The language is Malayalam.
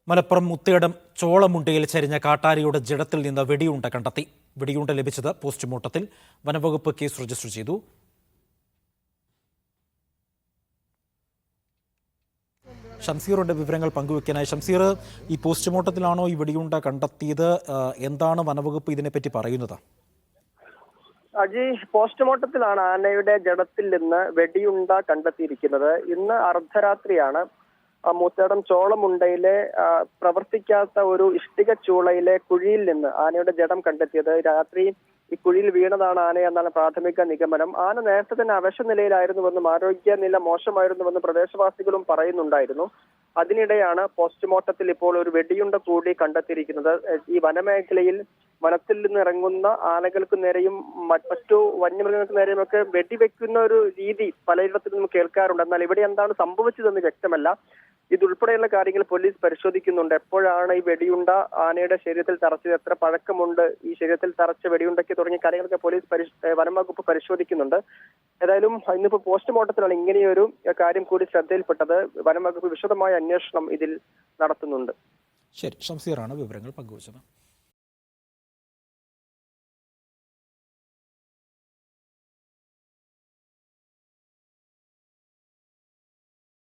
മലപ്പുറം മുത്തേടം ചോളമുണ്ടയിൽ ചരിഞ്ഞ കാട്ടാരിയുടെ ജഡത്തിൽ നിന്ന് വെടിയുണ്ട കണ്ടെത്തി. വെടിയുണ്ട ലഭിച്ചത് പോസ്റ്റ്മോർട്ടത്തിൽ. വനംവകുപ്പ് കേസ് രജിസ്റ്റർ ചെയ്തു. ഷംസീറിന്റെ വിവരങ്ങൾ പങ്കുവെക്കാനായി. ഷംസീർ, ഈ പോസ്റ്റ്മോർട്ടത്തിലാണോ ഈ വെടിയുണ്ട കണ്ടെത്തിയത്? എന്താണ് വനംവകുപ്പ് ഇതിനെപ്പറ്റി പറയുന്നത്? അജി, പോസ്റ്റ്മോർട്ടത്തിലാണ് ആനയുടെ ജഡത്തിൽ നിന്ന് വെടിയുണ്ട കണ്ടെത്തിയിരിക്കുന്നത്. ഇന്ന് അർദ്ധരാത്രിയാണ് മുത്തേടം ചോളമുണ്ടയിലെ പ്രവർത്തിക്കാത്ത ഒരു ഇഷ്ടിക ചൂളയിലെ കുഴിയിൽ നിന്ന് ആനയുടെ ജഡം കണ്ടെത്തിയത്. രാത്രി ഈ കുഴിയിൽ വീണതാണ് ആന എന്നാണ് പ്രാഥമിക നിഗമനം. ആന നേരത്തെ തന്നെ അവശ നിലയിലായിരുന്നുവെന്നും ആരോഗ്യനില മോശമായിരുന്നുവെന്നും പ്രദേശവാസികളും പറയുന്നുണ്ടായിരുന്നു. അതിനിടെയാണ് പോസ്റ്റ്മോർട്ടത്തിൽ ഇപ്പോൾ ഒരു വെടിയുണ്ട കൂടി കണ്ടെത്തിയിരിക്കുന്നത്. ഈ വനമേഖലയിൽ വനത്തിൽ നിന്ന് ഇറങ്ങുന്ന ആനകൾക്ക് നേരെയും മറ്റു വന്യമൃഗങ്ങൾക്ക് നേരെയും ഒക്കെ വെടിവെക്കുന്ന ഒരു രീതി പലയിടത്തും നിന്നും കേൾക്കാറുണ്ട്. എന്നാൽ ഇവിടെ എന്താണ് സംഭവിച്ചതെന്ന് വ്യക്തമല്ല. ഇതുൾപ്പെടെയുള്ള കാര്യങ്ങൾ പോലീസ് പരിശോധിക്കുന്നുണ്ട്. എപ്പോഴാണ് ഈ വെടിയുണ്ട ആനയുടെ ശരീരത്തിൽ തറച്ചത്, എത്ര പഴക്കമുണ്ട് ഈ ശരീരത്തിൽ തറച്ച വെടിയുണ്ടയ്ക്ക് തുടങ്ങിയ കാര്യങ്ങളൊക്കെ പോലീസ് വനംവകുപ്പ് പരിശോധിക്കുന്നുണ്ട്. ഏതായാലും ഇന്നിപ്പോ പോസ്റ്റ്മോർട്ടത്തിലാണ് ഇങ്ങനെയൊരു കാര്യം കൂടി ശ്രദ്ധയിൽപ്പെട്ടത്. വനംവകുപ്പ് വിശദമായ അന്വേഷണം ഇതിൽ നടത്തുന്നുണ്ട്. ശരി, ഷംസീറാണ് വിവരങ്ങൾ പങ്കുവച്ചത്.